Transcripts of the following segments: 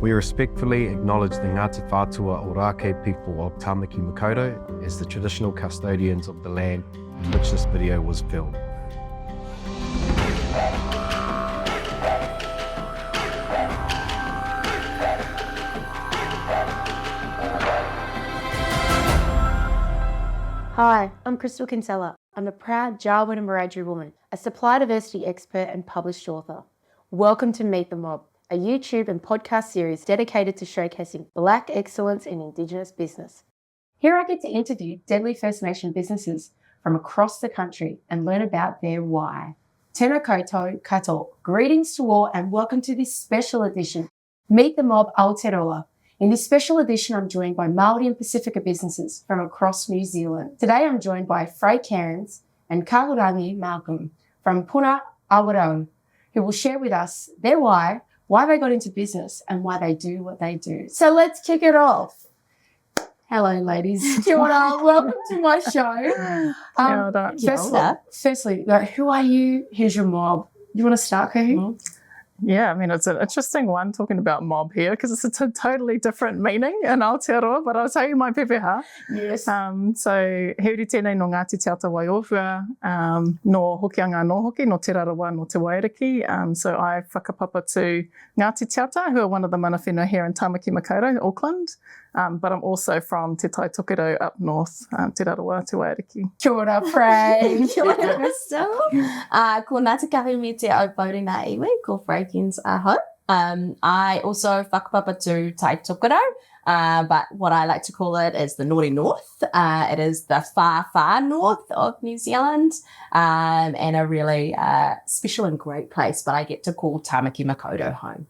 We respectfully acknowledge the Ngāti Whātua Ōrākei people of Tāmaki Makaurau as the traditional custodians of the land in which this video was filmed. Hi, I'm Crystal Kinsella. I'm a proud Jawoyn and Wiradjuri woman, a supply diversity expert and published author. Welcome to Meet the Mob, a YouTube and podcast series dedicated to showcasing Black excellence in Indigenous business. Here I get to interview deadly First Nation businesses from across the country and learn about their why. Tēnā koutou katoa. Greetings to all and welcome to this special edition, Meet the Mob Aotearoa. In this special edition, I'm joined by Māori and Pasifika businesses from across New Zealand. Today, I'm joined by Frae Cairns and Kahurangi Malcolm from Puna Aotearoa, who will share with us their why they got into business, and why they do what they do. So let's kick it off. Hello, ladies. Kia ora. Welcome to my show. Firstly, who are you? Here's your mob. You want to start, Kahu? Yeah, I mean, it's an interesting one talking about mob here because it's a totally different meaning in Aotearoa, but I'll tell you my pepeha. Yes. So, heuri tēnei no Ngāti Te Ata Waiowhua, no hokianga no hoki, no Te Rarawa, no Te Wairiki. So I whakapapa to Ngāti Te Ata, who are one of the mana whenua here in Tāmaki Makaurau, Auckland. But I'm also from Te Tai Tokerau up north, Te Rarawa, Te Wairiki. Kia ora, Frae. Kia ora, Crystal. Ko Ngāti Kahu me te aupōuri nā iwi, ko Frae Cairns aho. I also whakapapa to Tai Tokerau, but what I like to call it is the Naughty North. It is the far, far north of New Zealand, and a really special and great place, but I get to call Tāmaki Makaurau home.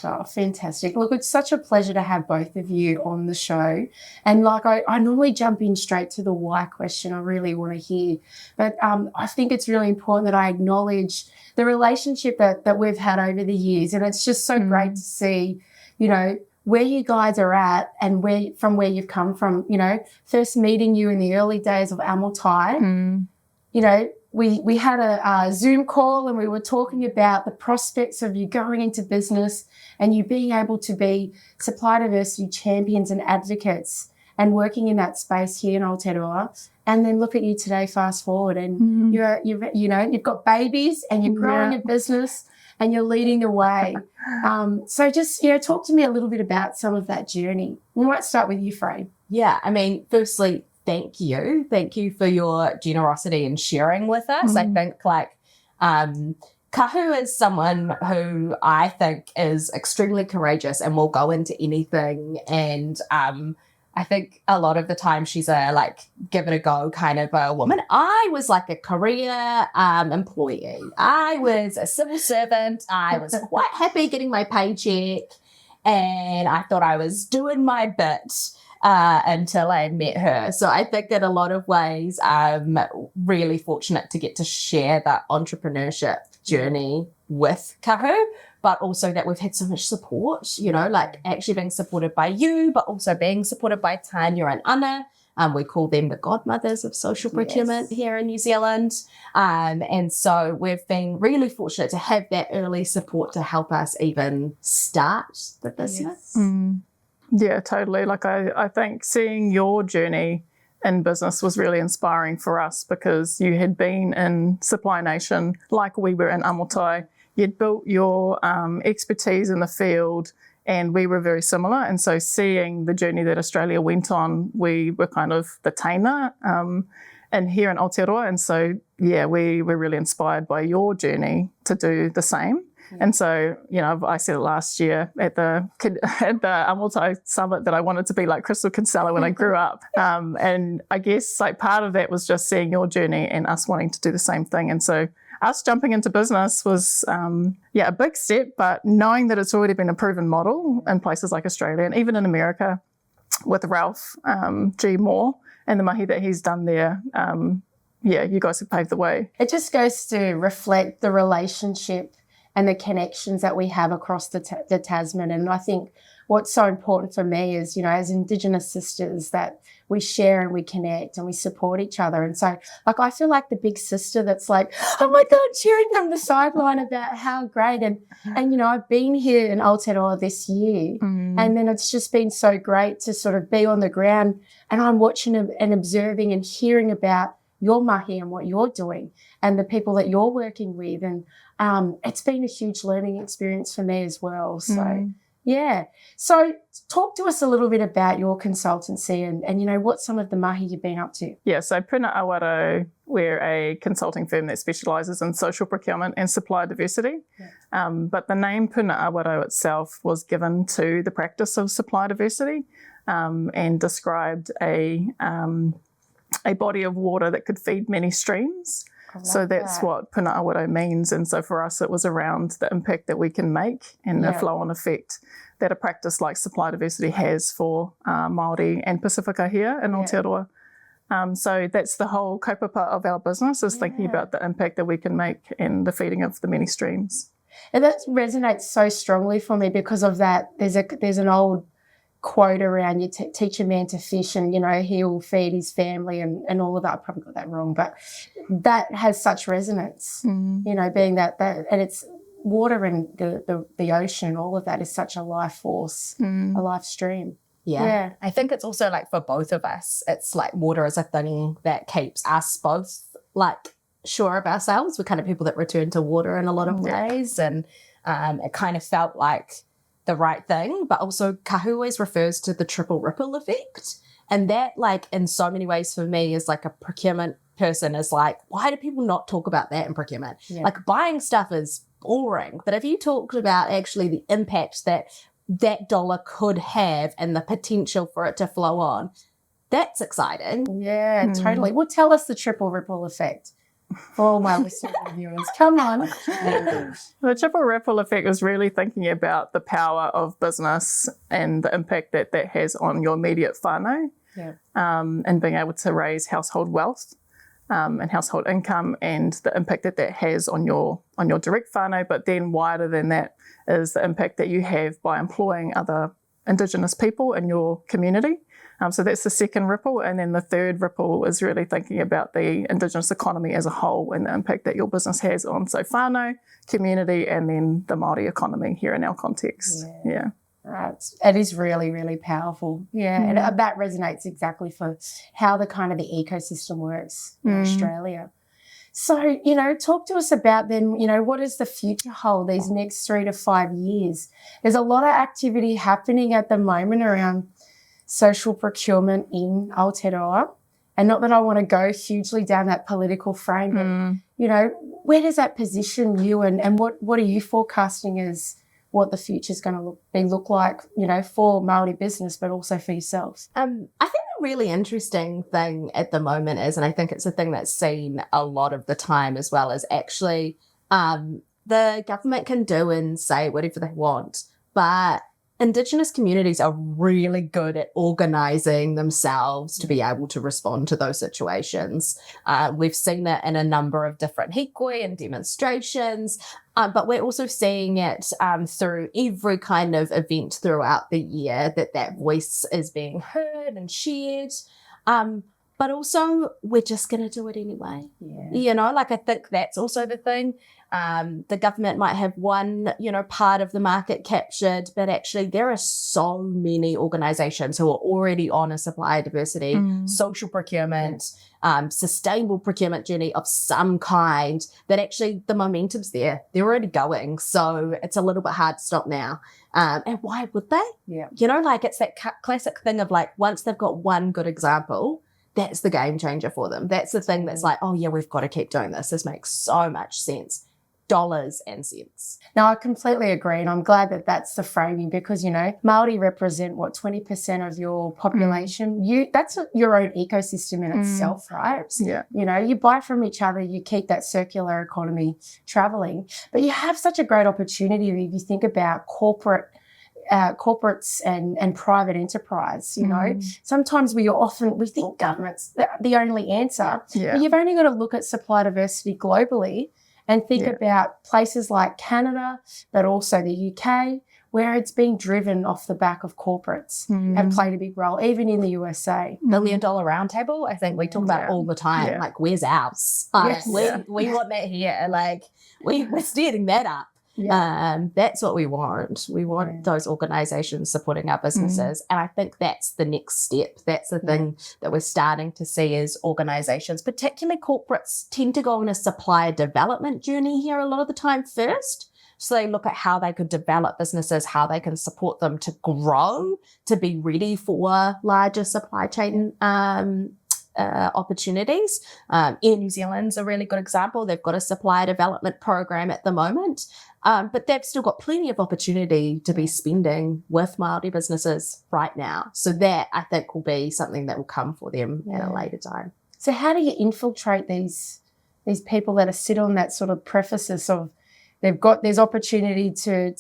Oh, fantastic. Look, it's such a pleasure to have both of you on the show. And like I normally jump in straight to the why question I really want to hear. But I think it's really important that I acknowledge the relationship that we've had over the years. And it's just so great to see, you know, where you guys are at and where you've come from. You know, first meeting you in the early days of Amotai, you know, we had a Zoom call and we were talking about the prospects of you going into business and you being able to be supply diversity champions and advocates and working in that space here in Aotearoa. And then look at you today, fast forward, and you've got babies and you're growing a business and you're leading the way. So just, talk to me a little bit about some of that journey. We might start with you, Frae. Yeah, I mean, firstly, thank you. Thank you for your generosity in sharing with us. I think Kahu is someone who I think is extremely courageous and will go into anything. And I think a lot of the time she's a give it a go kind of a woman. I was like a career employee. I was a civil servant. I was quite happy getting my paycheck and I thought I was doing my bit. Until I met her. So I think in a lot of ways, I'm really fortunate to get to share that entrepreneurship journey with Kahu, but also that we've had so much support, actually being supported by you, but also being supported by Tanya and Anna. We call them the godmothers of social procurement here in New Zealand. And so we've been really fortunate to have that early support to help us even start the business. Yeah, totally. I think seeing your journey in business was really inspiring for us because you had been in Supply Nation like we were in Amotai. You'd built your expertise in the field and we were very similar. And so seeing the journey that Australia went on, we were kind of the tainer and here in Aotearoa. And so, we were really inspired by your journey to do the same. And so, I said it last year at the Amotai Summit that I wanted to be like Crystal Kinsella when I grew up. And I guess part of that was just seeing your journey and us wanting to do the same thing. And so us jumping into business was, a big step, but knowing that it's already been a proven model in places like Australia and even in America with Ralph G. Moore and the mahi that he's done there, you guys have paved the way. It just goes to reflect the relationship and the connections that we have across the Tasman. And I think what's so important for me is, you know, as Indigenous sisters, that we share and we connect and we support each other. And so, like, I feel like the big sister that's like, oh my God, cheering from the sideline about how great. And you know, I've been here in Aotearoa this year, and then it's just been so great to sort of be on the ground, and I'm watching and observing and hearing about your mahi and what you're doing and the people that you're working with. And it's been a huge learning experience for me as well. So, yeah. So talk to us a little bit about your consultancy and you know, what some of the mahi you've been up to. Yeah, so Puna Awaro, we're a consulting firm that specialises in social procurement and supplier diversity. Yeah. But the name Puna Awaro itself was given to the practice of supplier diversity and described a body of water that could feed many streams. So that's what Puna Awaro means. And so for us, it was around the impact that we can make and the flow-on effect that a practice like supply diversity has for Māori and Pasifika here in Aotearoa. So that's the whole kaupapa of our business, is thinking about the impact that we can make and the feeding of the many streams. And that resonates so strongly for me because of that. There's an old quote around, you teach a man to fish and, you know, he'll feed his family and all of that. I probably got that wrong, but that has such resonance, you know, being that and it's water and the ocean, all of that is such a life force, a life stream. Yeah. I think it's also like for both of us, it's like water is a thing that keeps us both like sure of ourselves. We're kind of people that return to water in a lot of ways, and it kind of felt like the right thing. But also Kahu always refers to the triple ripple effect, and that, like, in so many ways for me is like a procurement person is like, why do people not talk about that in procurement? Like, buying stuff is boring, but if you talked about actually the impact that dollar could have and the potential for it to flow on, that's exciting. Yeah, totally. Well, tell us the triple ripple effect for all my listeners and viewers. Come on. The triple ripple effect is really thinking about the power of business and the impact that has on your immediate whānau, and being able to raise household wealth and household income, and the impact that has on your direct whānau. But then wider than that is the impact that you have by employing other Indigenous people in your community. So that's the second ripple. And then the third ripple is really thinking about the Indigenous economy as a whole and the impact that your business has on whānau, community, and then the Māori economy here in our context. Yeah. It is really, really powerful. Yeah, and that resonates exactly for how the kind of the ecosystem works in Australia. So, you know, talk to us about then, you know, what does the future hold these next 3 to 5 years? There's a lot of activity happening at the moment around social procurement in Aotearoa. And not that I want to go hugely down that political frame, but, you know, where does that position you and what are you forecasting as what the future is going to look like, you know, for Māori business, but also for yourselves? I think a really interesting thing at the moment is, and I think it's a thing that's seen a lot of the time as well, is actually the government can do and say whatever they want, but Indigenous communities are really good at organising themselves to be able to respond to those situations. We've seen it in a number of different hikoi and demonstrations, but we're also seeing it through every kind of event throughout the year that voice is being heard and shared. But also, we're just going to do it anyway. Yeah. You know, like, I think that's also the thing. The government might have one, you know, part of the market captured, but actually there are so many organisations who are already on a supplier diversity, social procurement, sustainable procurement journey of some kind, that actually the momentum's there. They're already going. So it's a little bit hard to stop now. And why would they? Yeah. You know, like, it's that classic thing of like, once they've got one good example, that's the game changer for them. That's the thing that's like, oh yeah, we've got to keep doing this. This makes so much sense. Dollars and cents. No, I completely agree, and I'm glad that that's the framing, because, you know, Māori represent 20% of your population. That's your own ecosystem in itself, right? Yeah. You know, you buy from each other, you keep that circular economy traveling, but you have such a great opportunity if you think about corporates and private enterprise. You know, sometimes we think government's the only answer, but you've only got to look at supply diversity globally and think about places like Canada, but also the UK, where it's being driven off the back of corporates and played a big role, even in the USA. $1 million roundtable, I think we talk about it all the time. Yeah. Like, where's ours? We want that here. Like, we're steering that up. That's what we want. We want those organisations supporting our businesses. And I think that's the next step. That's the thing that we're starting to see is organisations, particularly corporates, tend to go on a supplier development journey here a lot of the time first. So they look at how they could develop businesses, how they can support them to grow, to be ready for larger supply chain opportunities. Air New Zealand's a really good example. They've got a supplier development program at the moment, but they've still got plenty of opportunity to be spending with Māori businesses right now. So that, I think, will be something that will come for them at a later time. So how do you infiltrate these people that are sit on that sort of prefaces of there's opportunity to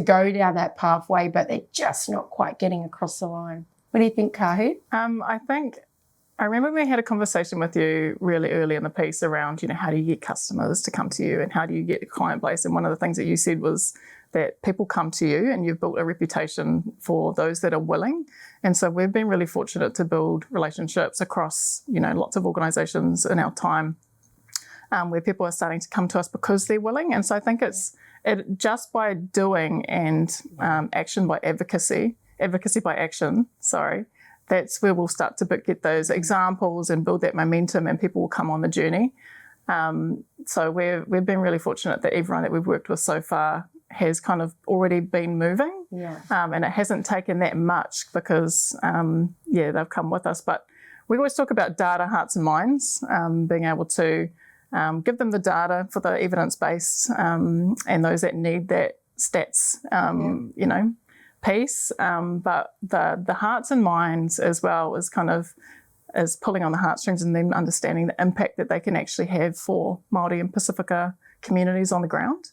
go down that pathway, but they're just not quite getting across the line? What do you think, Kahu? I remember we had a conversation with you really early in the piece around, how do you get customers to come to you and how do you get a client base? And one of the things that you said was that people come to you and you've built a reputation for those that are willing. And so we've been really fortunate to build relationships across, lots of organisations in our time where people are starting to come to us because they're willing. And so I think it's just by doing and action by advocacy by action, that's where we'll start to get those examples and build that momentum and people will come on the journey. So we've been really fortunate that everyone that we've worked with so far has kind of already been moving. And it hasn't taken that much because, they've come with us. But we always talk about data, hearts and minds, being able to give them the data for the evidence base and those that need that stats, piece, but the hearts and minds as well is pulling on the heartstrings and then understanding the impact that they can actually have for Māori and Pasifika communities on the ground.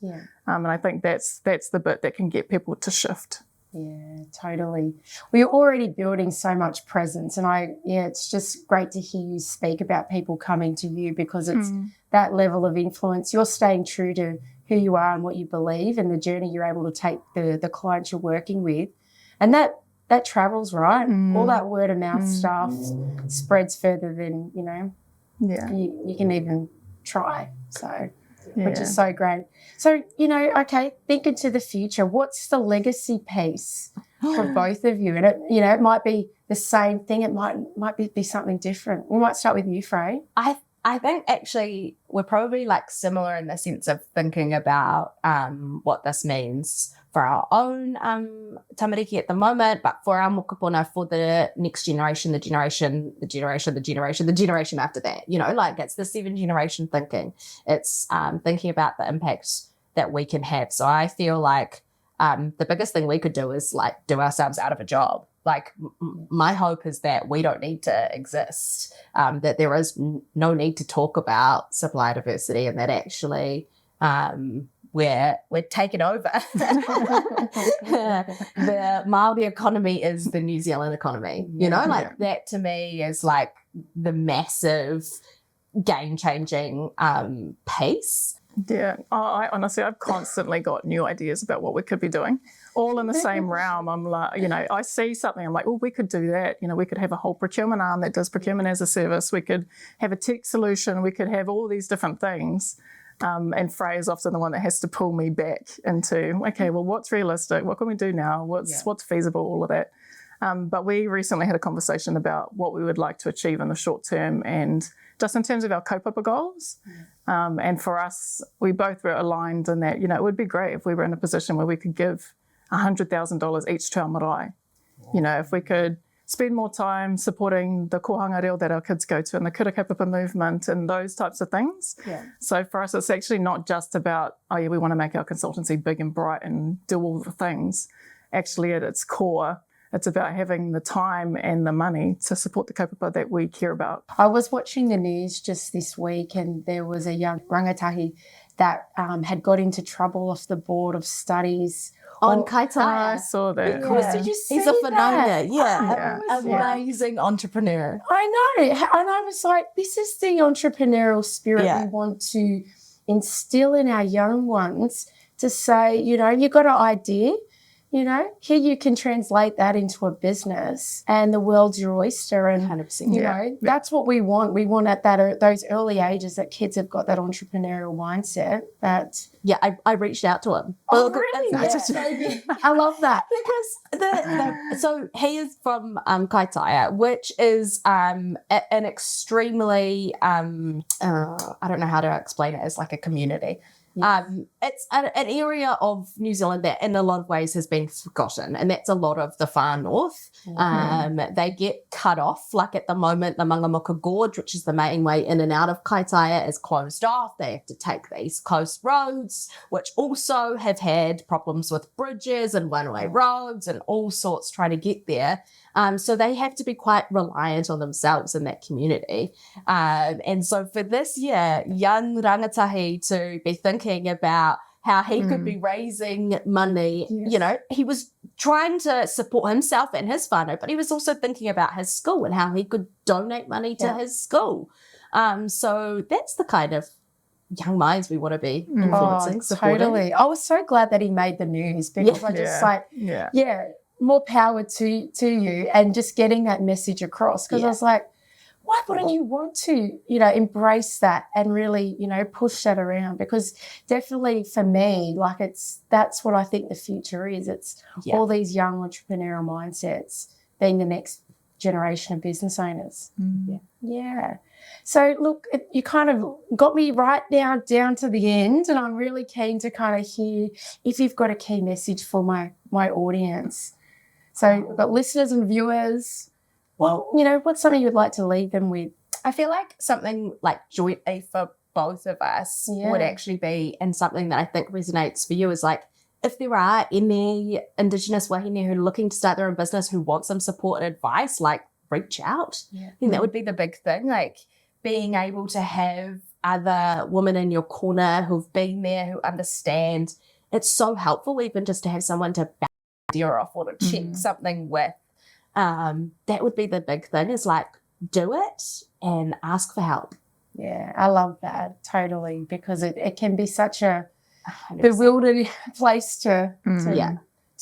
And I think that's the bit that can get people to shift. Yeah, totally. We're already building so much presence, and it's just great to hear you speak about people coming to you because it's that level of influence. You're staying true to who you are and what you believe and the journey you're able to take the clients you're working with. And that travels, right? All that word of mouth stuff spreads further than, you can even try. So, which is so great. So, okay, think into the future. What's the legacy piece for both of you? And it might be the same thing. It might be something different. We might start with you, Frae. I think actually we're probably similar in the sense of thinking about what this means for our own tamariki at the moment, but for our mokopuna, for the next generation, the generation after that. It's the 7 generation thinking. It's thinking about the impacts that we can have. So I feel like the biggest thing we could do is do ourselves out of a job. My hope is that we don't need to exist, that there is no need to talk about supplier diversity and that actually we're taking over. The Māori economy is the New Zealand economy, that to me is the massive game-changing piece. Yeah, I've constantly got new ideas about what we could be doing, all in the same realm. I'm I see something, I'm well, we could do that. We could have a whole procurement arm that does procurement as a service. We could have a tech solution. We could have all these different things. And Frae is often the one that has to pull me back into, okay, well, what's realistic? What can we do now? What's feasible? All of that. But we recently had a conversation about what we would like to achieve in the short term and just in terms of our kaupapa goals. And for us, we both were aligned in that, it would be great if we were in a position where we could give $100,000 each to our marae. If we could spend more time supporting the kohanga reo that our kids go to and the kura kaupapa movement and those types of things. So for us, it's actually not just about, we want to make our consultancy big and bright and do all the things. Actually, at its core, it's about having the time and the money to support the kaupapa that we care about. I was watching the news just this week and there was a young rangatahi that had got into trouble off the board of studies on Kaitaia. I saw that. Did you see He's a that? Amazing entrepreneur. I know. And I was like, this is the entrepreneurial spirit we want to instill in our young ones to say, you know, you've got an idea, you know, here you can translate that into a business and the world's your oyster. And, 100%. you know, that's what we want. We want at those early ages that kids have got that entrepreneurial mindset. That I reached out to him. Oh, really? I love that. Because so he is from Kaitaia, which is an extremely I don't know how to explain it. It's like a community. It's an area of New Zealand that in a lot of ways has been forgotten, and that's a lot of the far north. They get cut off, like at the moment the Mangamuka Gorge, which is the main way in and out of Kaitaia, is closed off. They have to take the East Coast roads, which also have had problems with bridges and one-way roads and all sorts trying to get there. So they have to be quite reliant on themselves in that community. And so for this year, young rangatahi to be thinking about how he could be raising money, you know, he was trying to support himself and his whānau, but he was also thinking about his school and how he could donate money to his school. So that's the kind of young minds we want to be influencing, supporting. Totally. I was so glad that he made the news because I just more power to you and just getting that message across, because I was like, why wouldn't you want to, you know, embrace that and really, you know, push that around? Because definitely for me, like that's what I think the future is. It's all these young entrepreneurial mindsets being the next generation of business owners. Yeah. So look, you kind of got me right now down to the end, and I'm really keen to kind of hear if you've got a key message for my audience. So we've got listeners and viewers. Well, you know, what's something you'd like to leave them with? I feel like something like jointly for both of us would actually be, and something that I think resonates for you is like, if there are any Indigenous wahine who are looking to start their own business who want some support and advice, like reach out. I think that would be the big thing, like being able to have other women in your corner who've been there, who understand. It's so helpful even just to have someone to bounce the idea off or to check something with. That would be the big thing, is like do it and ask for help. Yeah, I love that totally, because it can be such a bewildering place to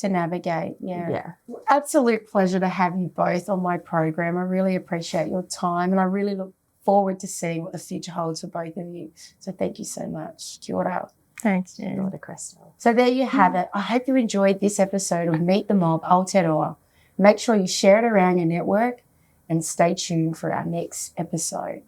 navigate. Absolute pleasure to have you both on my program. I really appreciate your time, and I really look forward to seeing what the future holds for both of you. So thank you so much. Kia ora. Thank you. Kia ora, Crystal. So there you have it. I hope you enjoyed this episode of Meet the Mob Aotearoa. Make sure you share it around your network and stay tuned for our next episode.